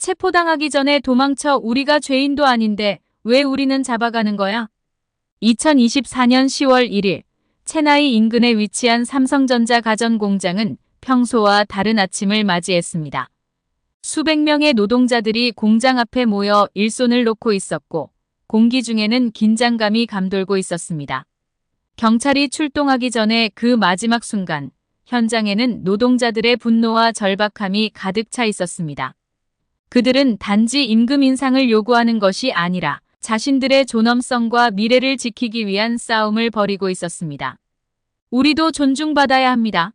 체포당하기 전에 도망쳐. 우리가 죄인도 아닌데 왜 우리는 잡아가는 거야? 2024년 10월 1일 체나이 인근에 위치한 삼성전자 가전공장은 평소와 다른 아침을 맞이했습니다. 수백 명의 노동자들이 공장 앞에 모여 일손을 놓고 있었고 공기 중에는 긴장감이 감돌고 있었습니다. 경찰이 출동하기 전에 그 마지막 순간 현장에는 노동자들의 분노와 절박함이 가득 차 있었습니다. 그들은 단지 임금 인상을 요구하는 것이 아니라 자신들의 존엄성과 미래를 지키기 위한 싸움을 벌이고 있었습니다. 우리도 존중받아야 합니다.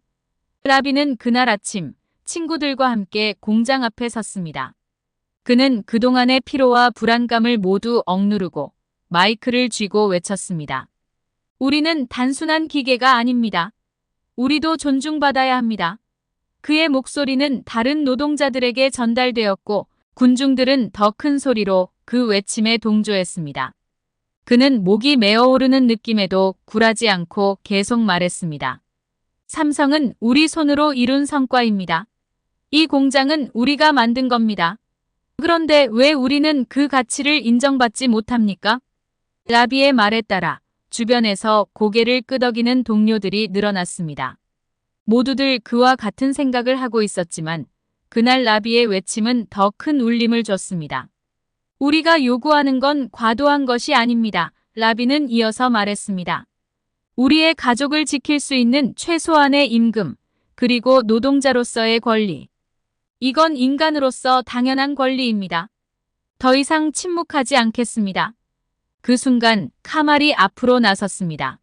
라비는 그날 아침 친구들과 함께 공장 앞에 섰습니다. 그는 그동안의 피로와 불안감을 모두 억누르고 마이크를 쥐고 외쳤습니다. 우리는 단순한 기계가 아닙니다. 우리도 존중받아야 합니다. 그의 목소리는 다른 노동자들에게 전달되었고 군중들은 더 큰 소리로 그 외침에 동조했습니다. 그는 목이 메어오르는 느낌에도 굴하지 않고 계속 말했습니다. 삼성은 우리 손으로 이룬 성과입니다. 이 공장은 우리가 만든 겁니다. 그런데 왜 우리는 그 가치를 인정받지 못합니까? 라비의 말에 따라 주변에서 고개를 끄덕이는 동료들이 늘어났습니다. 모두들 그와 같은 생각을 하고 있었지만 그날 라비의 외침은 더 큰 울림을 줬습니다. 우리가 요구하는 건 과도한 것이 아닙니다. 라비는 이어서 말했습니다. 우리의 가족을 지킬 수 있는 최소한의 임금, 그리고 노동자로서의 권리. 이건 인간으로서 당연한 권리입니다. 더 이상 침묵하지 않겠습니다. 그 순간 카말이 앞으로 나섰습니다.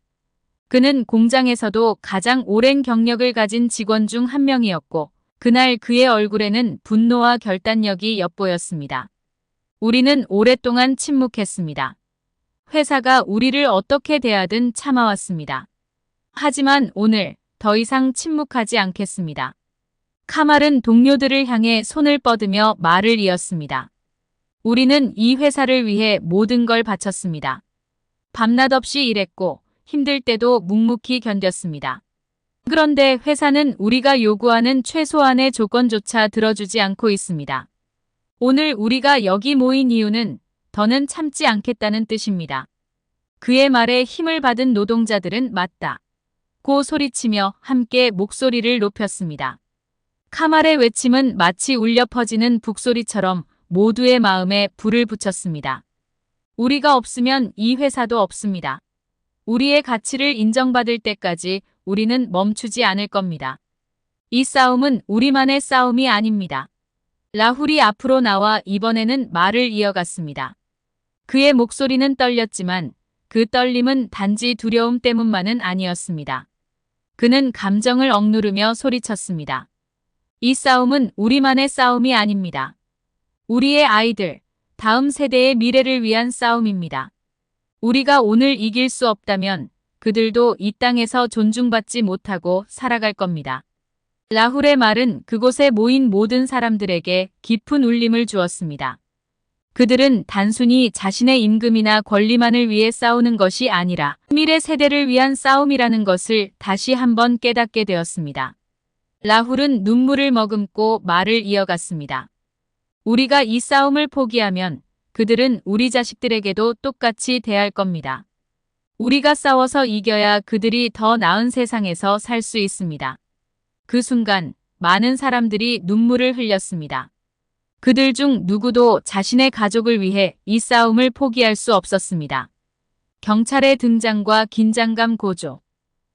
그는 공장에서도 가장 오랜 경력을 가진 직원 중 한 명이었고 그날 그의 얼굴에는 분노와 결단력이 엿보였습니다. 우리는 오랫동안 침묵했습니다. 회사가 우리를 어떻게 대하든 참아왔습니다. 하지만 오늘 더 이상 침묵하지 않겠습니다. 카말은 동료들을 향해 손을 뻗으며 말을 이었습니다. 우리는 이 회사를 위해 모든 걸 바쳤습니다. 밤낮 없이 일했고 힘들 때도 묵묵히 견뎠습니다. 그런데 회사는 우리가 요구하는 최소한의 조건조차 들어주지 않고 있습니다. 오늘 우리가 여기 모인 이유는 더는 참지 않겠다는 뜻입니다. 그의 말에 힘을 받은 노동자들은 맞다 고 소리치며 함께 목소리를 높였습니다. 카말의 외침은 마치 울려 퍼지는 북소리처럼 모두의 마음에 불을 붙였습니다. 우리가 없으면 이 회사도 없습니다. 우리의 가치를 인정받을 때까지 우리는 멈추지 않을 겁니다. 이 싸움은 우리만의 싸움이 아닙니다. 라훌이 앞으로 나와 이번에는 말을 이어갔습니다. 그의 목소리는 떨렸지만 그 떨림은 단지 두려움 때문만은 아니었습니다. 그는 감정을 억누르며 소리쳤습니다. 이 싸움은 우리만의 싸움이 아닙니다. 우리의 아이들, 다음 세대의 미래를 위한 싸움입니다. 우리가 오늘 이길 수 없다면 그들도 이 땅에서 존중받지 못하고 살아갈 겁니다. 라훌의 말은 그곳에 모인 모든 사람들에게 깊은 울림을 주었습니다. 그들은 단순히 자신의 임금이나 권리만을 위해 싸우는 것이 아니라 미래 세대를 위한 싸움이라는 것을 다시 한번 깨닫게 되었습니다. 라훌은 눈물을 머금고 말을 이어갔습니다. 우리가 이 싸움을 포기하면 그들은 우리 자식들에게도 똑같이 대할 겁니다. 우리가 싸워서 이겨야 그들이 더 나은 세상에서 살 수 있습니다. 그 순간 많은 사람들이 눈물을 흘렸습니다. 그들 중 누구도 자신의 가족을 위해 이 싸움을 포기할 수 없었습니다. 경찰의 등장과 긴장감 고조.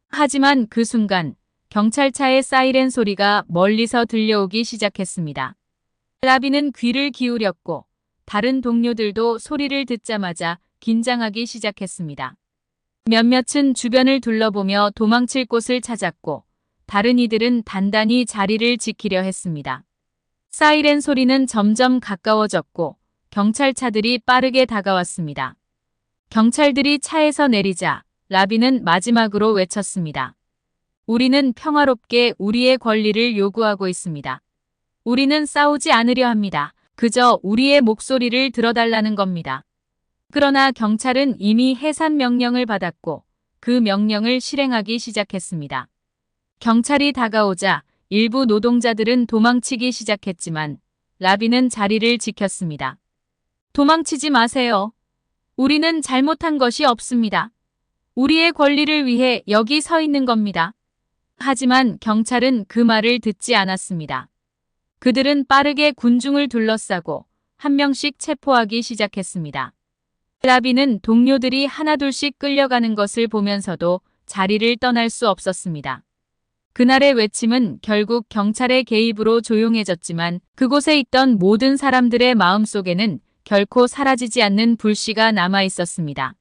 하지만 그 순간 경찰차의 사이렌 소리가 멀리서 들려오기 시작했습니다. 라비는 귀를 기울였고 다른 동료들도 소리를 듣자마자 긴장하기 시작했습니다. 몇몇은 주변을 둘러보며 도망칠 곳을 찾았고 다른 이들은 단단히 자리를 지키려 했습니다. 사이렌 소리는 점점 가까워졌고 경찰차들이 빠르게 다가왔습니다. 경찰들이 차에서 내리자 라비는 마지막으로 외쳤습니다. 우리는 평화롭게 우리의 권리를 요구하고 있습니다. 우리는 싸우지 않으려 합니다. 그저 우리의 목소리를 들어달라는 겁니다. 그러나 경찰은 이미 해산 명령을 받았고 그 명령을 실행하기 시작했습니다. 경찰이 다가오자 일부 노동자들은 도망치기 시작했지만 라비는 자리를 지켰습니다. 도망치지 마세요. 우리는 잘못한 것이 없습니다. 우리의 권리를 위해 여기 서 있는 겁니다. 하지만 경찰은 그 말을 듣지 않았습니다. 그들은 빠르게 군중을 둘러싸고 한 명씩 체포하기 시작했습니다. 라비는 동료들이 하나둘씩 끌려가는 것을 보면서도 자리를 떠날 수 없었습니다. 그날의 외침은 결국 경찰의 개입으로 조용해졌지만 그곳에 있던 모든 사람들의 마음속에는 결코 사라지지 않는 불씨가 남아 있었습니다.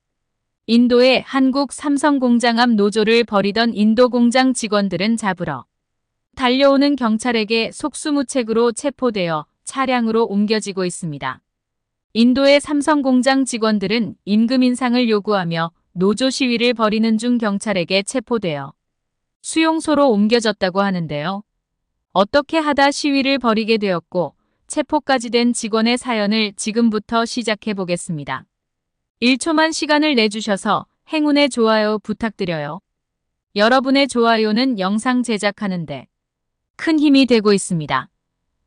인도의 한국 삼성공장 앞 노조를 벌이던 인도 공장 직원들은 잡으러 달려오는 경찰에게 속수무책으로 체포되어 차량으로 옮겨지고 있습니다. 인도의 삼성공장 직원들은 임금 인상을 요구하며 노조 시위를 벌이는 중 경찰에게 체포되어 수용소로 옮겨졌다고 하는데요. 어떻게 하다 시위를 벌이게 되었고 체포까지 된 직원의 사연을 지금부터 시작해 보겠습니다. 1초만 시간을 내주셔서 행운의 좋아요 부탁드려요. 여러분의 좋아요는 영상 제작하는데 큰 힘이 되고 있습니다.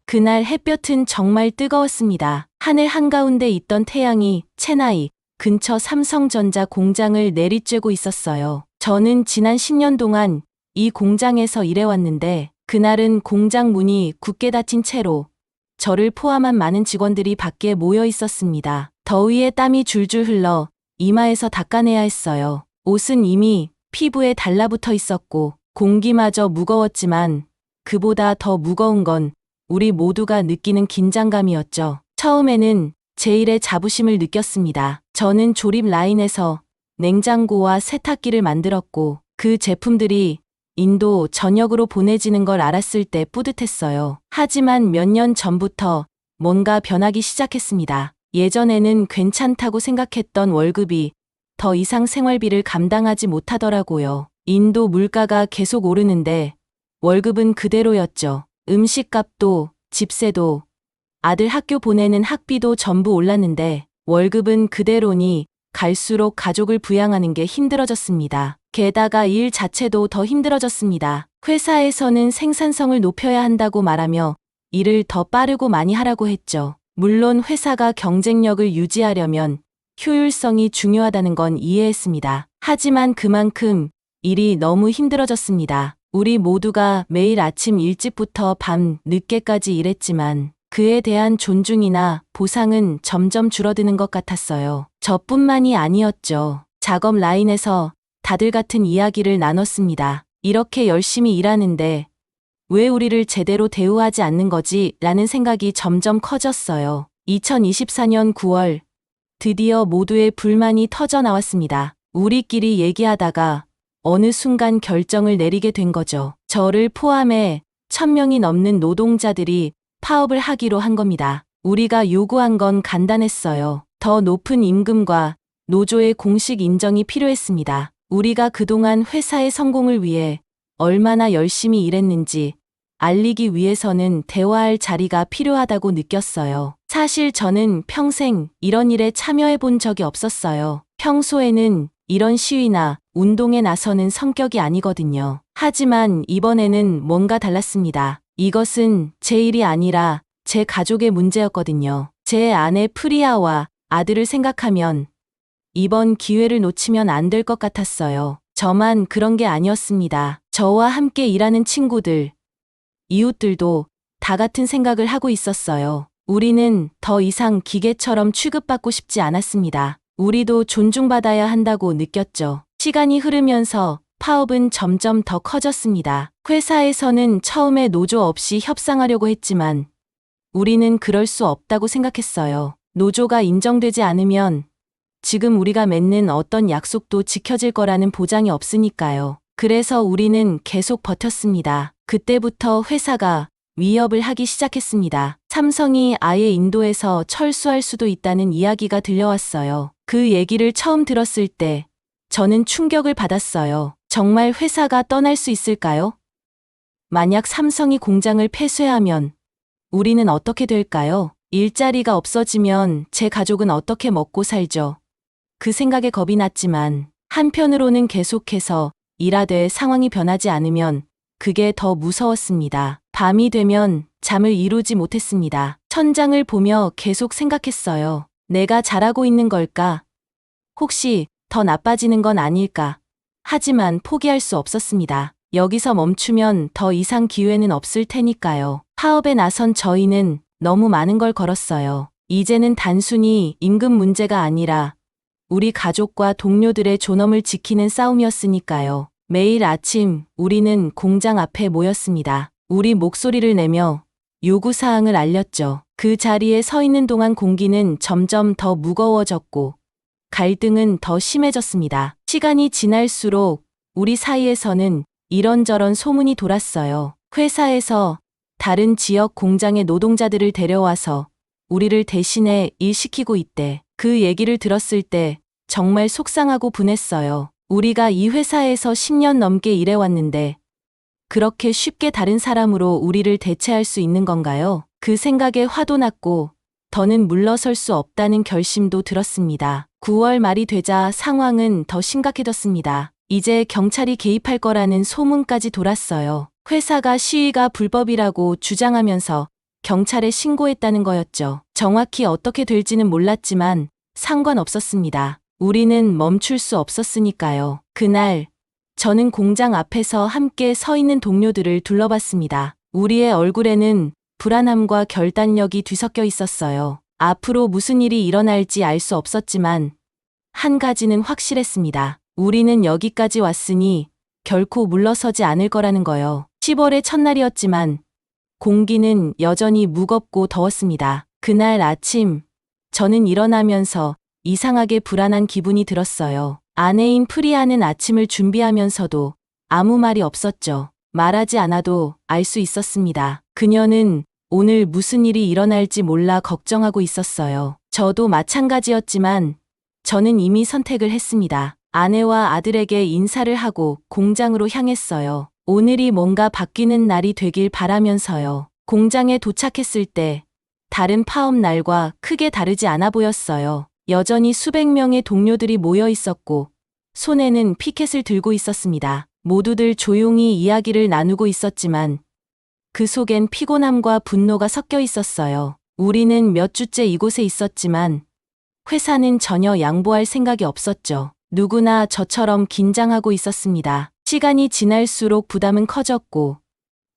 그날 햇볕은 정말 뜨거웠습니다. 하늘 한가운데 있던 태양이 체나이 근처 삼성전자 공장을 내리쬐고 있었어요. 저는 지난 10년 동안 이 공장에서 일해왔는데 그날은 공장 문이 굳게 닫힌 채로 저를 포함한 많은 직원들이 밖에 모여 있었습니다. 더위에 땀이 줄줄 흘러 이마에서 닦아내야 했어요. 옷은 이미 피부에 달라붙어 있었고 공기마저 무거웠지만 그보다 더 무거운 건 우리 모두가 느끼는 긴장감이었죠. 처음에는 제 일에 자부심을 느꼈습니다. 저는 조립 라인에서 냉장고와 세탁기를 만들었고 그 제품들이 인도 전역으로 보내지는 걸 알았을 때 뿌듯했어요. 하지만 몇 년 전부터 뭔가 변하기 시작했습니다. 예전에는 괜찮다고 생각했던 월급이 더 이상 생활비를 감당하지 못하더라고요. 인도 물가가 계속 오르는데 월급은 그대로였죠. 음식값도, 집세도, 아들 학교 보내는 학비도 전부 올랐는데 월급은 그대로니 갈수록 가족을 부양하는 게 힘들어졌습니다. 게다가 일 자체도 더 힘들어졌습니다. 회사에서는 생산성을 높여야 한다고 말하며 일을 더 빠르고 많이 하라고 했죠. 물론 회사가 경쟁력을 유지하려면 효율성이 중요하다는 건 이해했습니다. 하지만 그만큼 일이 너무 힘들어졌습니다. 우리 모두가 매일 아침 일찍부터 밤 늦게까지 일했지만 그에 대한 존중이나 보상은 점점 줄어드는 것 같았어요. 저뿐만이 아니었죠. 작업 라인에서 다들 같은 이야기를 나눴습니다. 이렇게 열심히 일하는데 왜 우리를 제대로 대우하지 않는 거지? 라는 생각이 점점 커졌어요. 2024년 9월 드디어 모두의 불만이 터져 나왔습니다. 우리끼리 얘기하다가 어느 순간 결정을 내리게 된 거죠. 저를 포함해 1000명이 넘는 노동자들이 파업을 하기로 한 겁니다. 우리가 요구한 건 간단했어요. 더 높은 임금과 노조의 공식 인정이 필요했습니다. 우리가 그동안 회사의 성공을 위해 얼마나 열심히 일했는지 알리기 위해서는 대화할 자리가 필요하다고 느꼈어요. 사실 저는 평생 이런 일에 참여해 본 적이 없었어요. 평소에는 이런 시위나 운동에 나서는 성격이 아니거든요. 하지만 이번에는 뭔가 달랐습니다. 이것은 제 일이 아니라 제 가족의 문제였거든요. 제 아내 프리아와 아들을 생각하면 이번 기회를 놓치면 안 될 것 같았어요. 저만 그런 게 아니었습니다. 저와 함께 일하는 친구들, 이웃들도 다 같은 생각을 하고 있었어요. 우리는 더 이상 기계처럼 취급받고 싶지 않았습니다. 우리도 존중받아야 한다고 느꼈죠. 시간이 흐르면서 파업은 점점 더 커졌습니다. 회사에서는 처음에 노조 없이 협상하려고 했지만 우리는 그럴 수 없다고 생각했어요. 노조가 인정되지 않으면 지금 우리가 맺는 어떤 약속도 지켜질 거라는 보장이 없으니까요. 그래서 우리는 계속 버텼습니다. 그때부터 회사가 위협을 하기 시작했습니다. 삼성이 아예 인도에서 철수할 수도 있다는 이야기가 들려왔어요. 그 얘기를 처음 들었을 때 저는 충격을 받았어요. 정말 회사가 떠날 수 있을까요? 만약 삼성이 공장을 폐쇄하면 우리는 어떻게 될까요? 일자리가 없어지면 제 가족은 어떻게 먹고 살죠? 그 생각에 겁이 났지만 한편으로는 계속해서 일하되 상황이 변하지 않으면 그게 더 무서웠습니다. 밤이 되면 잠을 이루지 못했습니다. 천장을 보며 계속 생각했어요. 내가 잘하고 있는 걸까? 혹시 더 나빠지는 건 아닐까? 하지만 포기할 수 없었습니다. 여기서 멈추면 더 이상 기회는 없을 테니까요. 파업에 나선 저희는 너무 많은 걸 걸었어요. 이제는 단순히 임금 문제가 아니라 우리 가족과 동료들의 존엄을 지키는 싸움이었으니까요. 매일 아침 우리는 공장 앞에 모였습니다. 우리 목소리를 내며 요구사항을 알렸죠. 그 자리에 서 있는 동안 공기는 점점 더 무거워졌고 갈등은 더 심해졌습니다. 시간이 지날수록 우리 사이에서는 이런저런 소문이 돌았어요. 회사에서 다른 지역 공장의 노동자들을 데려와서 우리를 대신해 일시키고 있대. 그 얘기를 들었을 때 정말 속상하고 분했어요. 우리가 이 회사에서 10년 넘게 일해왔는데 그렇게 쉽게 다른 사람으로 우리를 대체할 수 있는 건가요? 그 생각에 화도 났고 더는 물러설 수 없다는 결심도 들었습니다. 9월 말이 되자 상황은 더 심각해졌습니다. 이제 경찰이 개입할 거라는 소문까지 돌았어요. 회사가 시위가 불법이라고 주장하면서 경찰에 신고했다는 거였죠. 정확히 어떻게 될지는 몰랐지만 상관없었습니다. 우리는 멈출 수 없었으니까요. 그날 저는 공장 앞에서 함께 서 있는 동료들을 둘러봤습니다. 우리의 얼굴에는 불안함과 결단력이 뒤섞여 있었어요. 앞으로 무슨 일이 일어날지 알 수 없었지만 한 가지는 확실했습니다. 우리는 여기까지 왔으니 결코 물러서지 않을 거라는 거요. 10월의 첫날이었지만 공기는 여전히 무겁고 더웠습니다. 그날 아침 저는 일어나면서 이상하게 불안한 기분이 들었어요. 아내인 프리아는 아침을 준비하면서도 아무 말이 없었죠. 말하지 않아도 알 수 있었습니다. 그녀는 오늘 무슨 일이 일어날지 몰라 걱정하고 있었어요. 저도 마찬가지였지만 저는 이미 선택을 했습니다. 아내와 아들에게 인사를 하고 공장으로 향했어요. 오늘이 뭔가 바뀌는 날이 되길 바라면서요. 공장에 도착했을 때 다른 파업 날과 크게 다르지 않아 보였어요. 여전히 수백 명의 동료들이 모여 있었고 손에는 피켓을 들고 있었습니다. 모두들 조용히 이야기를 나누고 있었지만 그 속엔 피곤함과 분노가 섞여 있었어요. 우리는 몇 주째 이곳에 있었지만 회사는 전혀 양보할 생각이 없었죠. 누구나 저처럼 긴장하고 있었습니다. 시간이 지날수록 부담은 커졌고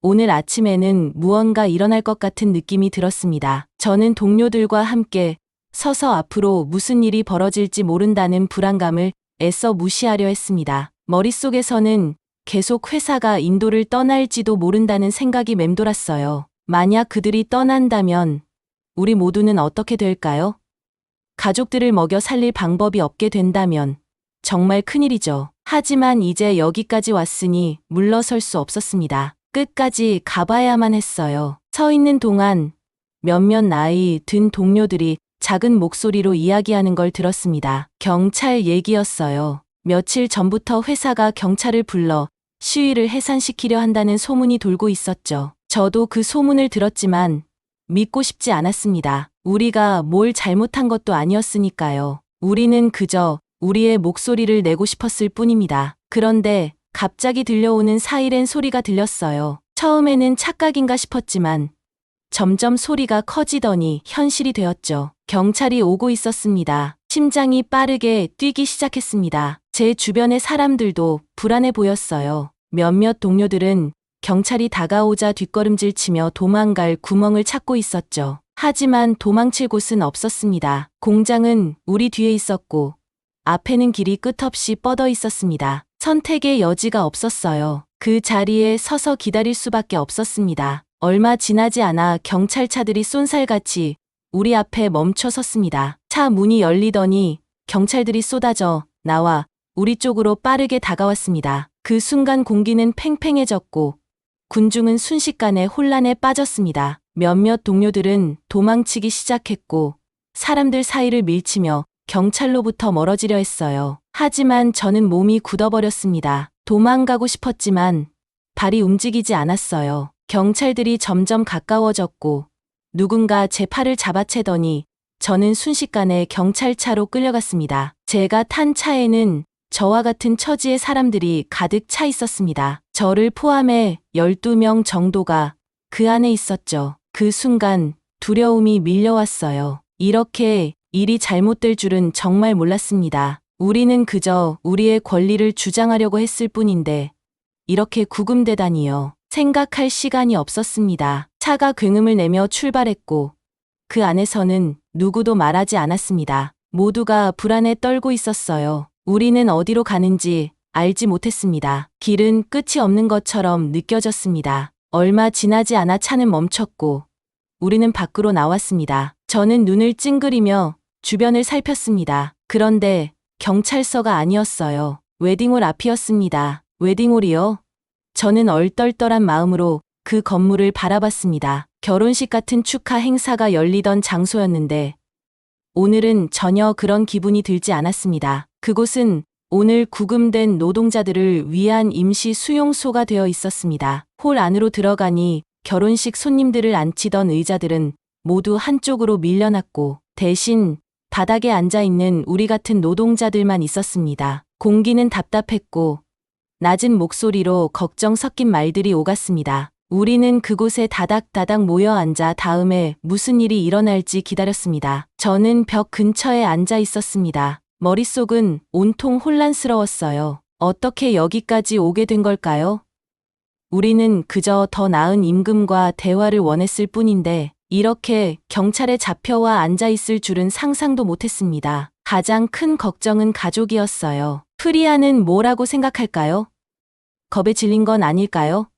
오늘 아침에는 무언가 일어날 것 같은 느낌이 들었습니다. 저는 동료들과 함께 서서 앞으로 무슨 일이 벌어질지 모른다는 불안감을 애써 무시하려 했습니다. 머릿속에서는 계속 회사가 인도를 떠날지도 모른다는 생각이 맴돌았어요. 만약 그들이 떠난다면 우리 모두는 어떻게 될까요? 가족들을 먹여 살릴 방법이 없게 된다면 정말 큰일이죠. 하지만 이제 여기까지 왔으니 물러설 수 없었습니다. 끝까지 가봐야만 했어요. 서 있는 동안 몇몇 나이 든 동료들이 작은 목소리로 이야기하는 걸 들었습니다. 경찰 얘기였어요. 며칠 전부터 회사가 경찰을 불러 시위를 해산시키려 한다는 소문이 돌고 있었죠. 저도 그 소문을 들었지만 믿고 싶지 않았습니다. 우리가 뭘 잘못한 것도 아니었으니까요. 우리는 그저 우리의 목소리를 내고 싶었을 뿐입니다. 그런데 갑자기 들려오는 사이렌 소리가 들렸어요. 처음에는 착각인가 싶었지만 점점 소리가 커지더니 현실이 되었죠. 경찰이 오고 있었습니다. 심장이 빠르게 뛰기 시작했습니다. 제 주변의 사람들도 불안해 보였어요. 몇몇 동료들은 경찰이 다가오자 뒷걸음질 치며 도망갈 구멍을 찾고 있었죠. 하지만 도망칠 곳은 없었습니다. 공장은 우리 뒤에 있었고 앞에는 길이 끝없이 뻗어 있었습니다. 선택의 여지가 없었어요. 그 자리에 서서 기다릴 수밖에 없었습니다. 얼마 지나지 않아 경찰차들이 쏜살같이 우리 앞에 멈춰 섰습니다. 차 문이 열리더니 경찰들이 쏟아져 나와 우리 쪽으로 빠르게 다가왔습니다. 그 순간 공기는 팽팽해졌고 군중은 순식간에 혼란에 빠졌습니다. 몇몇 동료들은 도망치기 시작했고 사람들 사이를 밀치며 경찰로부터 멀어지려 했어요. 하지만 저는 몸이 굳어버렸습니다. 도망가고 싶었지만 발이 움직이지 않았어요. 경찰들이 점점 가까워졌고 누군가 제 팔을 잡아채더니 저는 순식간에 경찰차로 끌려갔습니다. 제가 탄 차에는 저와 같은 처지의 사람들이 가득 차 있었습니다. 저를 포함해 12명 정도가 그 안에 있었죠. 그 순간 두려움이 밀려왔어요. 이렇게 일이 잘못될 줄은 정말 몰랐습니다. 우리는 그저 우리의 권리를 주장하려고 했을 뿐인데 이렇게 구금되다니요. 생각할 시간이 없었습니다. 차가 굉음을 내며 출발했고 그 안에서는 누구도 말하지 않았습니다. 모두가 불안에 떨고 있었어요. 우리는 어디로 가는지 알지 못했습니다. 길은 끝이 없는 것처럼 느껴졌습니다. 얼마 지나지 않아 차는 멈췄고 우리는 밖으로 나왔습니다. 저는 눈을 찡그리며 주변을 살폈습니다. 그런데 경찰서가 아니었어요. 웨딩홀 앞이었습니다. 웨딩홀이요? 저는 얼떨떨한 마음으로 그 건물을 바라봤습니다. 결혼식 같은 축하 행사가 열리던 장소였는데 오늘은 전혀 그런 기분이 들지 않았습니다. 그곳은 오늘 구금된 노동자들을 위한 임시 수용소가 되어 있었습니다. 홀 안으로 들어가니 결혼식 손님들을 앉히던 의자들은 모두 한쪽으로 밀려났고 대신 바닥에 앉아있는 우리 같은 노동자들만 있었습니다. 공기는 답답했고 낮은 목소리로 걱정 섞인 말들이 오갔습니다. 우리는 그곳에 다닥다닥 모여 앉아 다음에 무슨 일이 일어날지 기다렸습니다. 저는 벽 근처에 앉아 있었습니다. 머릿속은 온통 혼란스러웠어요. 어떻게 여기까지 오게 된 걸까요? 우리는 그저 더 나은 임금과 대화를 원했을 뿐인데 이렇게 경찰에 잡혀와 앉아 있을 줄은 상상도 못했습니다. 가장 큰 걱정은 가족이었어요. 프리아는 뭐라고 생각할까요? 겁에 질린 건 아닐까요?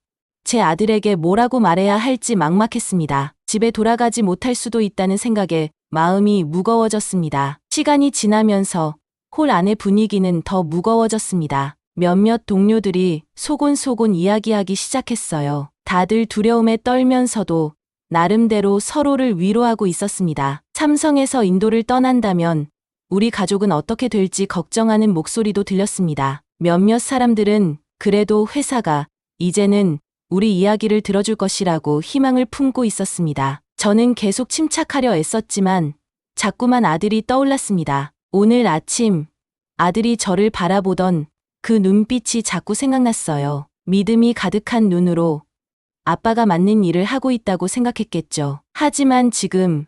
제 아들에게 뭐라고 말해야 할지 막막했습니다. 집에 돌아가지 못할 수도 있다는 생각에 마음이 무거워졌습니다. 시간이 지나면서 홀 안의 분위기는 더 무거워졌습니다. 몇몇 동료들이 소곤소곤 이야기하기 시작했어요. 다들 두려움에 떨면서도 나름대로 서로를 위로하고 있었습니다. 삼성에서 인도를 떠난다면 우리 가족은 어떻게 될지 걱정하는 목소리도 들렸습니다. 몇몇 사람들은 그래도 회사가 이제는 우리 이야기를 들어줄 것이라고 희망을 품고 있었습니다. 저는 계속 침착하려 애썼지만 자꾸만 아들이 떠올랐습니다. 오늘 아침 아들이 저를 바라보던 그 눈빛이 자꾸 생각났어요. 믿음이 가득한 눈으로 아빠가 맞는 일을 하고 있다고 생각했겠죠. 하지만 지금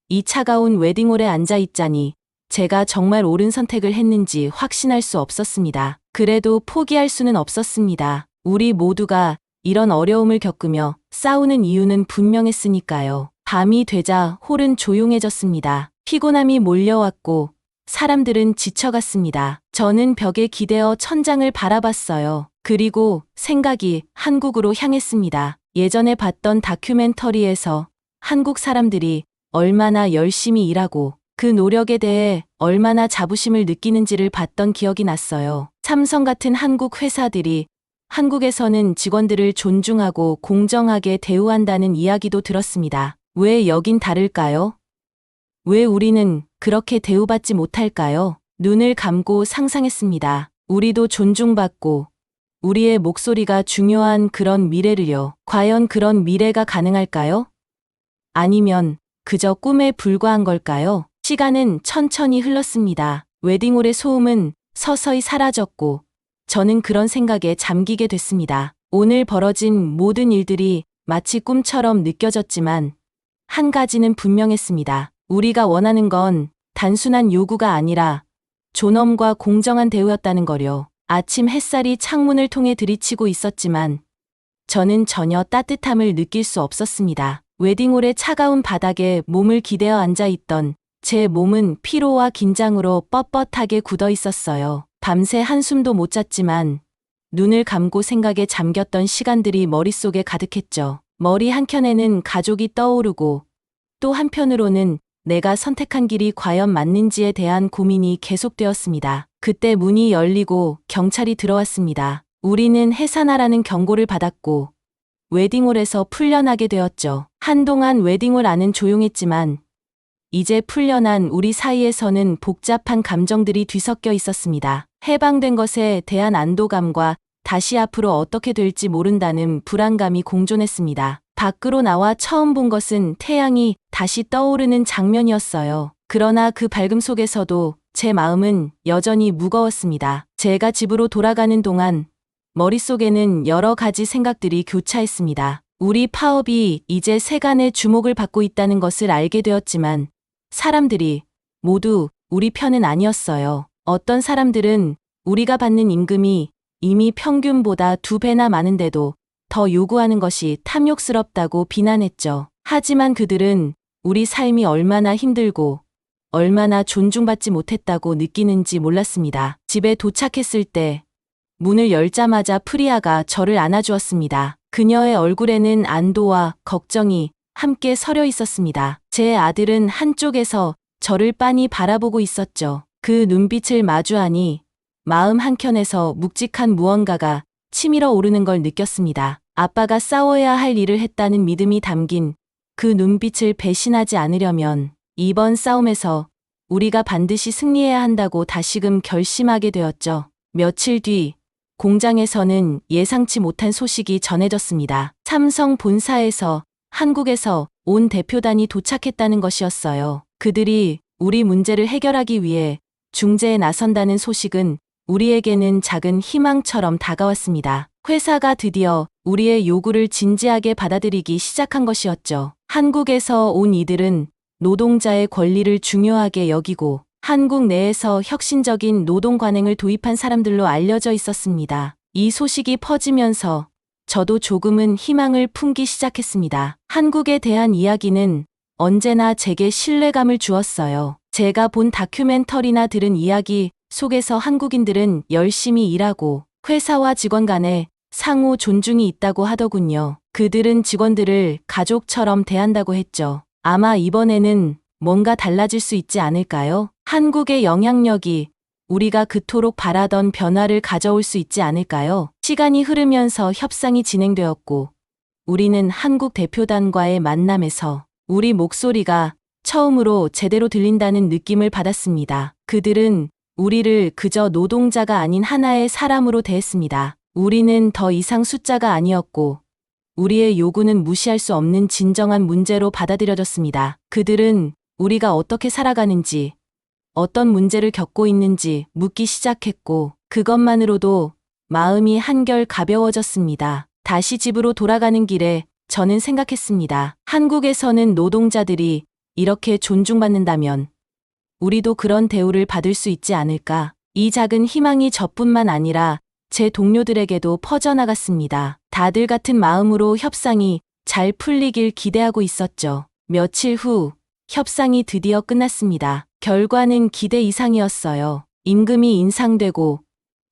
이 차가운 웨딩홀에 앉아 있자니 제가 정말 옳은 선택을 했는지 확신할 수 없었습니다. 그래도 포기할 수는 없었습니다. 우리 모두가 이런 어려움을 겪으며 싸우는 이유는 분명했으니까요. 밤이 되자 홀은 조용해졌습니다. 피곤함이 몰려왔고 사람들은 지쳐갔습니다. 저는 벽에 기대어 천장을 바라봤어요. 그리고 생각이 한국으로 향했습니다. 예전에 봤던 다큐멘터리에서 한국 사람들이 얼마나 열심히 일하고 그 노력에 대해 얼마나 자부심을 느끼는지를 봤던 기억이 났어요. 삼성 같은 한국 회사들이 한국에서는 직원들을 존중하고 공정하게 대우한다는 이야기도 들었습니다. 왜 여긴 다를까요? 왜 우리는 그렇게 대우받지 못할까요? 눈을 감고 상상했습니다. 우리도 존중받고 우리의 목소리가 중요한 그런 미래를요. 과연 그런 미래가 가능할까요? 아니면 그저 꿈에 불과한 걸까요? 시간은 천천히 흘렀습니다. 웨딩홀의 소음은 서서히 사라졌고 저는 그런 생각에 잠기게 됐습니다. 오늘 벌어진 모든 일들이 마치 꿈처럼 느껴졌지만 한 가지는 분명했습니다. 우리가 원하는 건 단순한 요구가 아니라 존엄과 공정한 대우였다는 거요. 아침 햇살이 창문을 통해 들이치고 있었지만 저는 전혀 따뜻함을 느낄 수 없었습니다. 웨딩홀의 차가운 바닥에 몸을 기대어 앉아있던 제 몸은 피로와 긴장으로 뻣뻣하게 굳어 있었어요. 밤새 한숨도 못 잤지만 눈을 감고 생각에 잠겼던 시간들이 머릿속에 가득했죠. 머리 한켠에는 가족이 떠오르고 또 한편으로는 내가 선택한 길이 과연 맞는지에 대한 고민이 계속되었습니다. 그때 문이 열리고 경찰이 들어왔습니다. 우리는 해산하라는 경고를 받았고 웨딩홀에서 풀려나게 되었죠. 한동안 웨딩홀 안은 조용했지만 이제 풀려난 우리 사이에서는 복잡한 감정들이 뒤섞여 있었습니다. 해방된 것에 대한 안도감과 다시 앞으로 어떻게 될지 모른다는 불안감이 공존했습니다. 밖으로 나와 처음 본 것은 태양이 다시 떠오르는 장면이었어요. 그러나 그 밝음 속에서도 제 마음은 여전히 무거웠습니다. 제가 집으로 돌아가는 동안 머릿속에는 여러 가지 생각들이 교차했습니다. 우리 파업이 이제 세간의 주목을 받고 있다는 것을 알게 되었지만 사람들이 모두 우리 편은 아니었어요. 어떤 사람들은 우리가 받는 임금이 이미 평균보다 2배나 많은데도 더 요구하는 것이 탐욕스럽다고 비난했죠. 하지만 그들은 우리 삶이 얼마나 힘들고 얼마나 존중받지 못했다고 느끼는지 몰랐습니다. 집에 도착했을 때 문을 열자마자 프리아가 저를 안아주었습니다. 그녀의 얼굴에는 안도와 걱정이 함께 서려 있었습니다. 제 아들은 한쪽에서 저를 빤히 바라보고 있었죠. 그 눈빛을 마주하니 마음 한켠에서 묵직한 무언가가 치밀어 오르는 걸 느꼈습니다. 아빠가 싸워야 할 일을 했다는 믿음이 담긴 그 눈빛을 배신하지 않으려면 이번 싸움에서 우리가 반드시 승리해야 한다고 다시금 결심하게 되었죠. 며칠 뒤 공장에서는 예상치 못한 소식이 전해졌습니다. 삼성 본사에서 한국에서 온 대표단이 도착했다는 것이었어요. 그들이 우리 문제를 해결하기 위해 중재에 나선다는 소식은 우리에게는 작은 희망처럼 다가왔습니다. 회사가 드디어 우리의 요구를 진지하게 받아들이기 시작한 것이었죠. 한국에서 온 이들은 노동자의 권리를 중요하게 여기고 한국 내에서 혁신적인 노동 관행을 도입한 사람들로 알려져 있었습니다. 이 소식이 퍼지면서 저도 조금은 희망을 품기 시작했습니다. 한국에 대한 이야기는 언제나 제게 신뢰감을 주었어요. 제가 본 다큐멘터리나 들은 이야기 속에서 한국인들은 열심히 일하고 회사와 직원 간에 상호 존중이 있다고 하더군요. 그들은 직원들을 가족처럼 대한다고 했죠. 아마 이번에는 뭔가 달라질 수 있지 않을까요? 한국의 영향력이 우리가 그토록 바라던 변화를 가져올 수 있지 않을까요? 시간이 흐르면서 협상이 진행되었고 우리는 한국 대표단과의 만남에서 우리 목소리가 처음으로 제대로 들린다는 느낌을 받았습니다. 그들은 우리를 그저 노동자가 아닌 하나의 사람으로 대했습니다. 우리는 더 이상 숫자가 아니었고 우리의 요구는 무시할 수 없는 진정한 문제로 받아들여졌습니다. 그들은 우리가 어떻게 살아가는지, 어떤 문제를 겪고 있는지 묻기 시작했고 그것만으로도 마음이 한결 가벼워졌습니다. 다시 집으로 돌아가는 길에 저는 생각했습니다. 한국에서는 노동자들이 이렇게 존중받는다면 우리도 그런 대우를 받을 수 있지 않을까? 이 작은 희망이 저뿐만 아니라 제 동료들에게도 퍼져나갔습니다. 다들 같은 마음으로 협상이 잘 풀리길 기대하고 있었죠. 며칠 후 협상이 드디어 끝났습니다. 결과는 기대 이상이었어요. 임금이 인상되고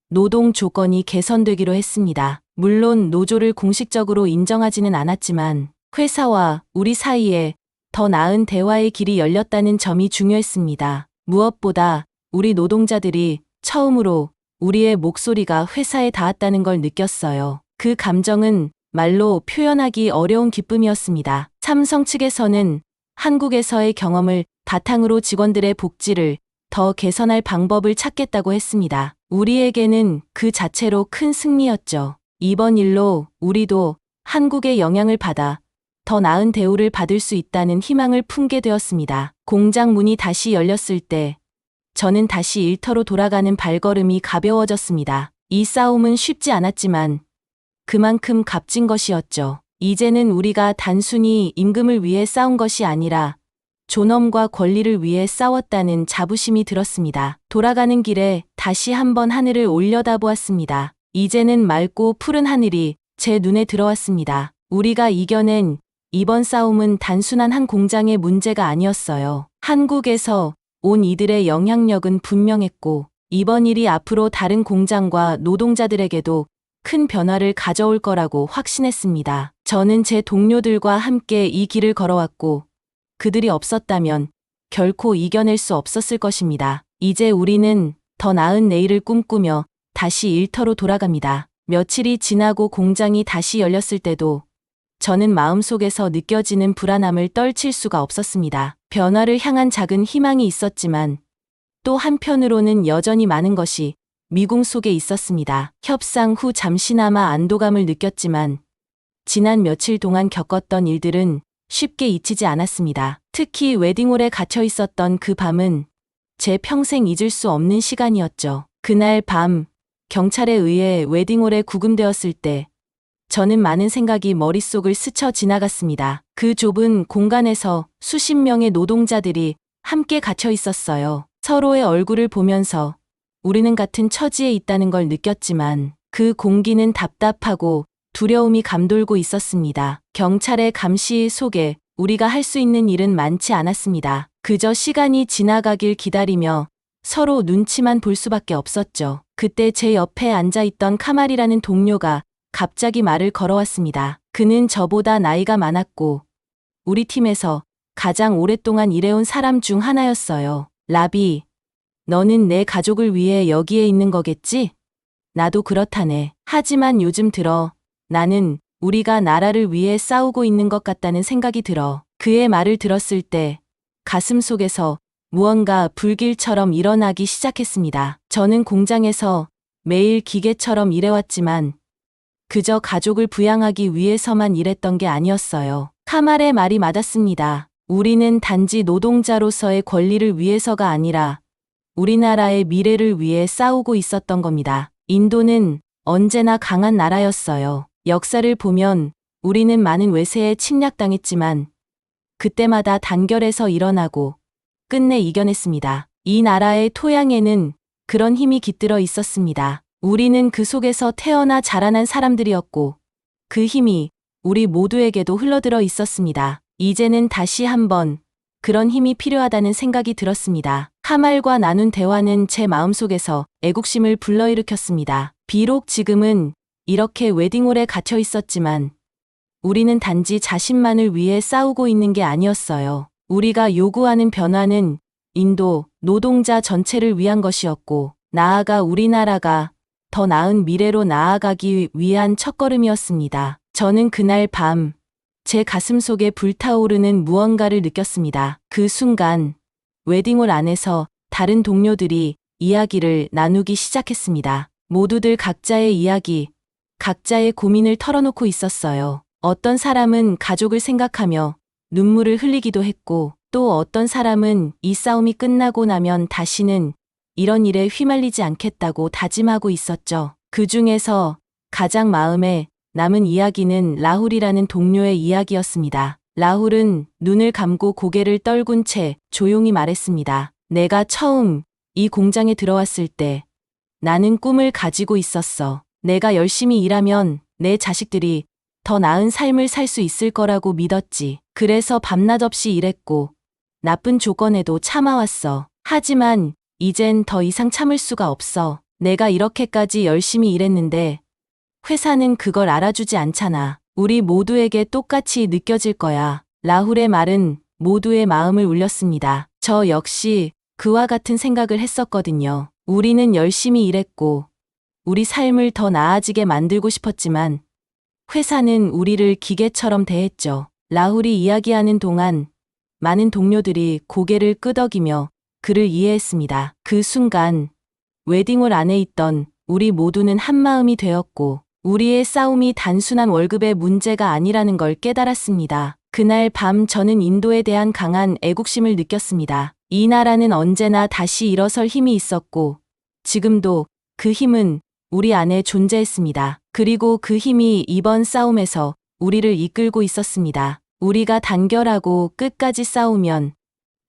노동 조건이 개선되기로 했습니다. 물론 노조를 공식적으로 인정하지는 않았지만 회사와 우리 사이에 더 나은 대화의 길이 열렸다는 점이 중요했습니다. 무엇보다 우리 노동자들이 처음으로 우리의 목소리가 회사에 닿았다는 걸 느꼈어요. 그 감정은 말로 표현하기 어려운 기쁨이었습니다. 삼성 측에서는 한국에서의 경험을 바탕으로 직원들의 복지를 더 개선할 방법을 찾겠다고 했습니다. 우리에게는 그 자체로 큰 승리였죠. 이번 일로 우리도 한국의 영향을 받아 더 나은 대우를 받을 수 있다는 희망을 품게 되었습니다. 공장 문이 다시 열렸을 때 저는 다시 일터로 돌아가는 발걸음이 가벼워졌습니다. 이 싸움은 쉽지 않았지만 그만큼 값진 것이었죠. 이제는 우리가 단순히 임금을 위해 싸운 것이 아니라 존엄과 권리를 위해 싸웠다는 자부심이 들었습니다. 돌아가는 길에 다시 한번 하늘을 올려다보았습니다. 이제는 맑고 푸른 하늘이 제 눈에 들어왔습니다. 우리가 이겨낸 이번 싸움은 단순한 한 공장의 문제가 아니었어요. 한국에서 온 이들의 영향력은 분명했고 이번 일이 앞으로 다른 공장과 노동자들에게도 큰 변화를 가져올 거라고 확신했습니다. 저는 제 동료들과 함께 이 길을 걸어왔고 그들이 없었다면 결코 이겨낼 수 없었을 것입니다. 이제 우리는 더 나은 내일을 꿈꾸며 다시 일터로 돌아갑니다. 며칠이 지나고 공장이 다시 열렸을 때도 저는 마음속에서 느껴지는 불안함을 떨칠 수가 없었습니다. 변화를 향한 작은 희망이 있었지만 또 한편으로는 여전히 많은 것이 미궁 속에 있었습니다. 협상 후 잠시나마 안도감을 느꼈지만 지난 며칠 동안 겪었던 일들은 쉽게 잊히지 않았습니다. 특히 웨딩홀에 갇혀 있었던 그 밤은 제 평생 잊을 수 없는 시간이었죠. 그날 밤 경찰에 의해 웨딩홀에 구금되었을 때 저는 많은 생각이 머릿속을 스쳐 지나갔습니다. 그 좁은 공간에서 수십 명의 노동자들이 함께 갇혀 있었어요. 서로의 얼굴을 보면서 우리는 같은 처지에 있다는 걸 느꼈지만 그 공기는 답답하고 두려움이 감돌고 있었습니다. 경찰의 감시 속에 우리가 할 수 있는 일은 많지 않았습니다. 그저 시간이 지나가길 기다리며 서로 눈치만 볼 수밖에 없었죠. 그때 제 옆에 앉아있던 카말이라는 동료가 갑자기 말을 걸어왔습니다. 그는 저보다 나이가 많았고 우리 팀에서 가장 오랫동안 일해온 사람 중 하나였어요. 라비, 너는 내 가족을 위해 여기에 있는 거겠지? 나도 그렇다네. 하지만 요즘 들어 나는 우리가 나라를 위해 싸우고 있는 것 같다는 생각이 들어. 그의 말을 들었을 때 가슴 속에서 무언가 불길처럼 일어나기 시작했습니다. 저는 공장에서 매일 기계처럼 일해왔지만 그저 가족을 부양하기 위해서만 일했던 게 아니었어요. 카말의 말이 맞았습니다. 우리는 단지 노동자로서의 권리를 위해서가 아니라 우리나라의 미래를 위해 싸우고 있었던 겁니다. 인도는 언제나 강한 나라였어요. 역사를 보면 우리는 많은 외세에 침략당했지만 그때마다 단결해서 일어나고 끝내 이겨냈습니다. 이 나라의 토양에는 그런 힘이 깃들어 있었습니다. 우리는 그 속에서 태어나 자라난 사람들이었고 그 힘이 우리 모두에게도 흘러들어 있었습니다. 이제는 다시 한번 그런 힘이 필요하다는 생각이 들었습니다. 카말과 나눈 대화는 제 마음속에서 애국심을 불러일으켰습니다. 비록 지금은 이렇게 웨딩홀에 갇혀 있었지만 우리는 단지 자신만을 위해 싸우고 있는 게 아니었어요. 우리가 요구하는 변화는 인도 노동자 전체를 위한 것이었고 나아가 우리나라가 더 나은 미래로 나아가기 위한 첫걸음이었습니다. 저는 그날 밤 제 가슴 속에 불타오르는 무언가를 느꼈습니다. 그 순간 웨딩홀 안에서 다른 동료들이 이야기를 나누기 시작했습니다. 모두들 각자의 이야기, 각자의 고민을 털어놓고 있었어요. 어떤 사람은 가족을 생각하며 눈물을 흘리기도 했고 또 어떤 사람은 이 싸움이 끝나고 나면 다시는 이런 일에 휘말리지 않겠다고 다짐하고 있었죠. 그 중에서 가장 마음에 남은 이야기는 라훌이라는 동료의 이야기였습니다. 라훌은 눈을 감고 고개를 떨군 채 조용히 말했습니다. 내가 처음 이 공장에 들어왔을 때 나는 꿈을 가지고 있었어. 내가 열심히 일하면 내 자식들이 더 나은 삶을 살 수 있을 거라고 믿었지. 그래서 밤낮 없이 일했고 나쁜 조건에도 참아왔어. 하지만 이젠 더 이상 참을 수가 없어. 내가 이렇게까지 열심히 일했는데 회사는 그걸 알아주지 않잖아. 우리 모두에게 똑같이 느껴질 거야. 라훌의 말은 모두의 마음을 울렸습니다. 저 역시 그와 같은 생각을 했었거든요. 우리는 열심히 일했고 우리 삶을 더 나아지게 만들고 싶었지만 회사는 우리를 기계처럼 대했죠. 라훌이 이야기하는 동안 많은 동료들이 고개를 끄덕이며 그를 이해했습니다. 그 순간 웨딩홀 안에 있던 우리 모두는 한마음이 되었고 우리의 싸움이 단순한 월급의 문제가 아니라는 걸 깨달았습니다. 그날 밤 저는 인도에 대한 강한 애국심을 느꼈습니다. 이 나라는 언제나 다시 일어설 힘이 있었고 지금도 그 힘은 우리 안에 존재했습니다. 그리고 그 힘이 이번 싸움에서 우리를 이끌고 있었습니다. 우리가 단결하고 끝까지 싸우면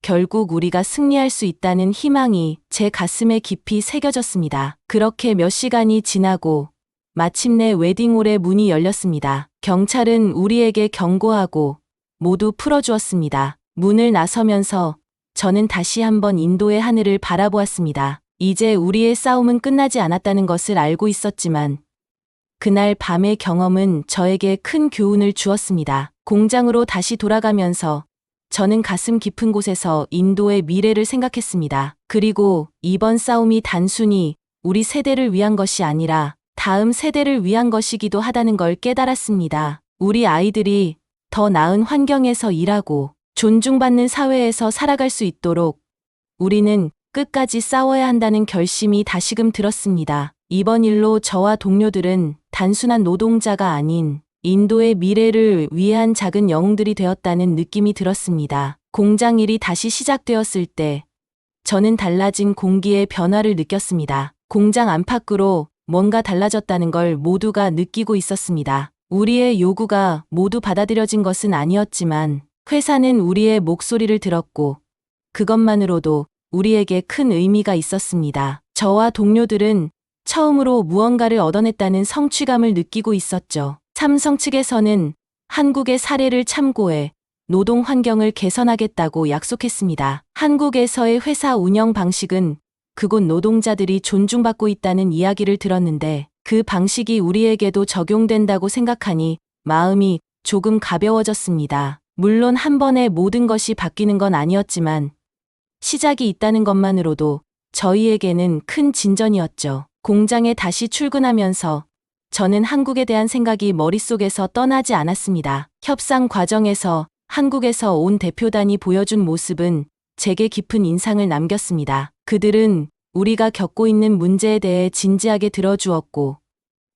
결국 우리가 승리할 수 있다는 희망이 제 가슴에 깊이 새겨졌습니다. 그렇게 몇 시간이 지나고 마침내 웨딩홀의 문이 열렸습니다. 경찰은 우리에게 경고하고 모두 풀어주었습니다. 문을 나서면서 저는 다시 한번 인도의 하늘을 바라보았습니다. 이제 우리의 싸움은 끝나지 않았다는 것을 알고 있었지만 그날 밤의 경험은 저에게 큰 교훈을 주었습니다. 공장으로 다시 돌아가면서 저는 가슴 깊은 곳에서 인도의 미래를 생각했습니다. 그리고 이번 싸움이 단순히 우리 세대를 위한 것이 아니라 다음 세대를 위한 것이기도 하다는 걸 깨달았습니다. 우리 아이들이 더 나은 환경에서 일하고 존중받는 사회에서 살아갈 수 있도록 우리는 끝까지 싸워야 한다는 결심이 다시금 들었습니다. 이번 일로 저와 동료들은 단순한 노동자가 아닌 인도의 미래를 위한 작은 영웅들이 되었다는 느낌이 들었습니다. 공장 일이 다시 시작되었을 때 저는 달라진 공기의 변화를 느꼈습니다. 공장 안팎으로 뭔가 달라졌다는 걸 모두가 느끼고 있었습니다. 우리의 요구가 모두 받아들여진 것은 아니었지만 회사는 우리의 목소리를 들었고 그것만으로도 우리에게 큰 의미가 있었습니다. 저와 동료들은 처음으로 무언가를 얻어냈다는 성취감을 느끼고 있었죠. 삼성 측에서는 한국의 사례를 참고해 노동 환경을 개선하겠다고 약속했습니다. 한국에서의 회사 운영 방식은 그곳 노동자들이 존중받고 있다는 이야기를 들었는데 그 방식이 우리에게도 적용된다고 생각하니 마음이 조금 가벼워졌습니다. 물론 한 번에 모든 것이 바뀌는 건 아니었지만 시작이 있다는 것만으로도 저희에게는 큰 진전이었죠. 공장에 다시 출근하면서 저는 한국에 대한 생각이 머릿속에서 떠나지 않았습니다. 협상 과정에서 한국에서 온 대표단이 보여준 모습은 제게 깊은 인상을 남겼습니다. 그들은 우리가 겪고 있는 문제에 대해 진지하게 들어주었고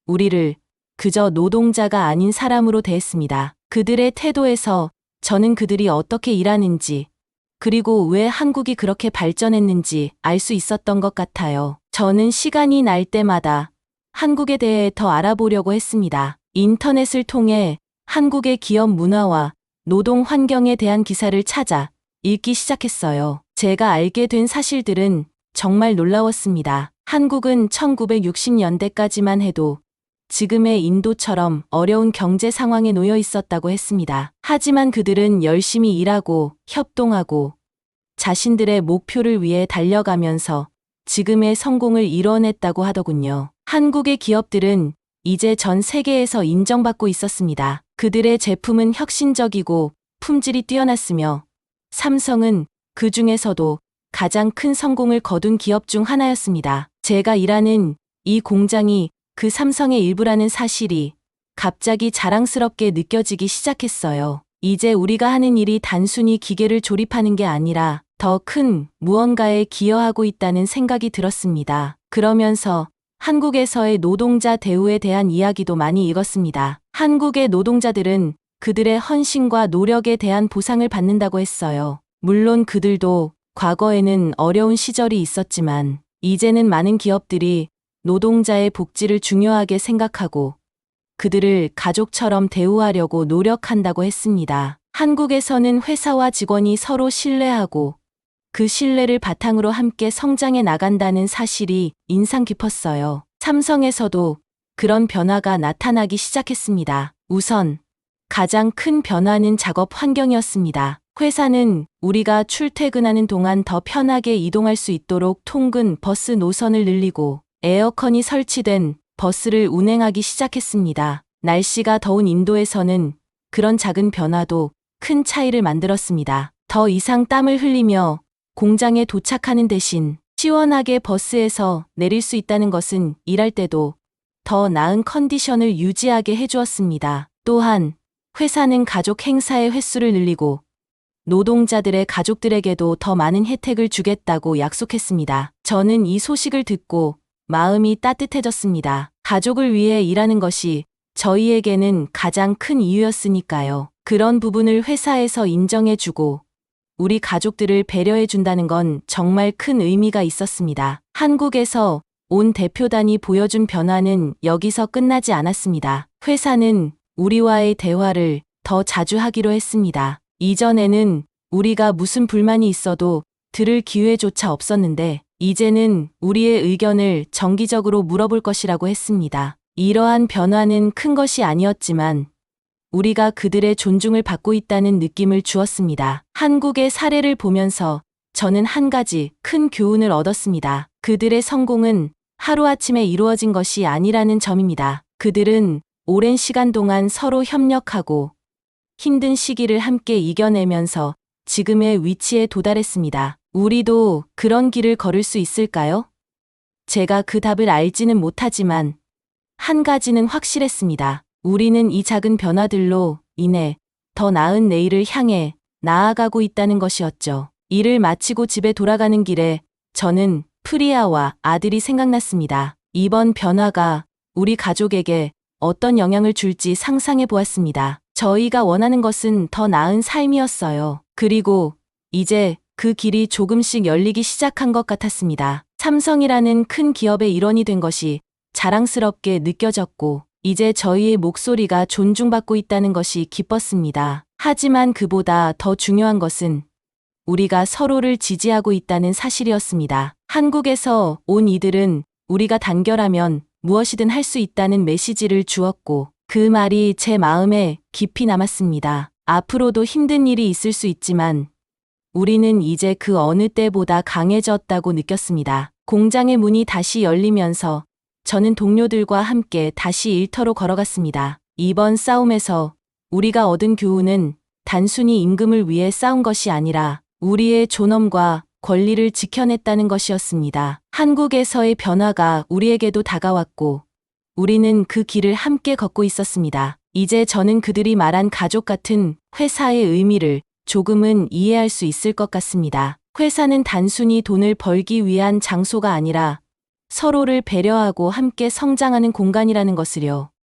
우리를 그저 노동자가 아닌 사람으로 대했습니다. 그들의 태도에서 저는 그들이 어떻게 일하는지 그리고 왜 한국이 그렇게 발전했는지 알 수 있었던 것 같아요. 저는 시간이 날 때마다 한국에 대해 더 알아보려고 했습니다. 인터넷을 통해 한국의 기업 문화와 노동 환경에 대한 기사를 찾아 읽기 시작했어요. 제가 알게 된 사실들은 정말 놀라웠습니다. 한국은 1960년대까지만 해도 지금의 인도처럼 어려운 경제 상황에 놓여 있었다고 했습니다. 하지만 그들은 열심히 일하고 협동하고 자신들의 목표를 위해 달려가면서 지금의 성공을 이뤄냈다고 하더군요. 한국의 기업들은 이제 전 세계에서 인정받고 있었습니다. 그들의 제품은 혁신적이고 품질이 뛰어났으며 삼성은 그 중에서도 가장 큰 성공을 거둔 기업 중 하나였습니다. 제가 일하는 이 공장이 그 삼성의 일부라는 사실이 갑자기 자랑스럽게 느껴지기 시작했어요. 이제 우리가 하는 일이 단순히 기계를 조립하는 게 아니라 더 큰 무언가에 기여하고 있다는 생각이 들었습니다. 그러면서 한국에서의 노동자 대우에 대한 이야기도 많이 읽었습니다. 한국의 노동자들은 그들의 헌신과 노력에 대한 보상을 받는다고 했어요. 물론 그들도 과거에는 어려운 시절이 있었지만 이제는 많은 기업들이 노동자의 복지를 중요하게 생각하고 그들을 가족처럼 대우하려고 노력한다고 했습니다. 한국에서는 회사와 직원이 서로 신뢰하고 그 신뢰를 바탕으로 함께 성장해 나간다는 사실이 인상 깊었어요. 삼성에서도 그런 변화가 나타나기 시작했습니다. 우선 가장 큰 변화는 작업 환경이었습니다. 회사는 우리가 출퇴근하는 동안 더 편하게 이동할 수 있도록 통근 버스 노선을 늘리고 에어컨이 설치된 버스를 운행하기 시작했습니다. 날씨가 더운 인도에서는 그런 작은 변화도 큰 차이를 만들었습니다. 더 이상 땀을 흘리며 공장에 도착하는 대신 시원하게 버스에서 내릴 수 있다는 것은 일할 때도 더 나은 컨디션을 유지하게 해주었습니다. 또한 회사는 가족 행사의 횟수를 늘리고 노동자들의 가족들에게도 더 많은 혜택을 주겠다고 약속했습니다. 저는 이 소식을 듣고 마음이 따뜻해졌습니다. 가족을 위해 일하는 것이 저희에게는 가장 큰 이유였으니까요. 그런 부분을 회사에서 인정해주고 우리 가족들을 배려해준다는 건 정말 큰 의미가 있었습니다. 한국에서 온 대표단이 보여준 변화는 여기서 끝나지 않았습니다. 회사는 우리와의 대화를 더 자주 하기로 했습니다. 이전에는 우리가 무슨 불만이 있어도 들을 기회조차 없었는데 이제는 우리의 의견을 정기적으로 물어볼 것이라고 했습니다. 이러한 변화는 큰 것이 아니었지만 우리가 그들의 존중을 받고 있다는 느낌을 주었습니다. 한국의 사례를 보면서 저는 한 가지 큰 교훈을 얻었습니다. 그들의 성공은 하루아침에 이루어진 것이 아니라는 점입니다. 그들은 오랜 시간 동안 서로 협력하고 힘든 시기를 함께 이겨내면서 지금의 위치에 도달했습니다. 우리도 그런 길을 걸을 수 있을까요? 제가 그 답을 알지는 못하지만 한 가지는 확실했습니다. 우리는 이 작은 변화들로 인해 더 나은 내일을 향해 나아가고 있다는 것이었죠. 일을 마치고 집에 돌아가는 길에 저는 프리아와 아들이 생각났습니다. 이번 변화가 우리 가족에게 어떤 영향을 줄지 상상해 보았습니다. 저희가 원하는 것은 더 나은 삶이었어요. 그리고 이제 그 길이 조금씩 열리기 시작한 것 같았습니다. 삼성이라는 큰 기업의 일원이 된 것이 자랑스럽게 느껴졌고 이제 저희의 목소리가 존중받고 있다는 것이 기뻤습니다. 하지만 그보다 더 중요한 것은 우리가 서로를 지지하고 있다는 사실이었습니다. 한국에서 온 이들은 우리가 단결하면 무엇이든 할 수 있다는 메시지를 주었고 그 말이 제 마음에 깊이 남았습니다. 앞으로도 힘든 일이 있을 수 있지만 우리는 이제 그 어느 때보다 강해졌다고 느꼈습니다. 공장의 문이 다시 열리면서 저는 동료들과 함께 다시 일터로 걸어갔습니다. 이번 싸움에서 우리가 얻은 교훈은 단순히 임금을 위해 싸운 것이 아니라 우리의 존엄과 권리를 지켜냈다는 것이었습니다. 한국에서의 변화가 우리에게도 다가왔고 우리는 그 길을 함께 걷고 있었습니다. 이제 저는 그들이 말한 가족 같은 회사의 의미를 조금은 이해할 수 있을 것 같습니다. 회사는 단순히 돈을 벌기 위한 장소가 아니라 서로를 배려하고 함께 성장하는 공간이라는 것을요.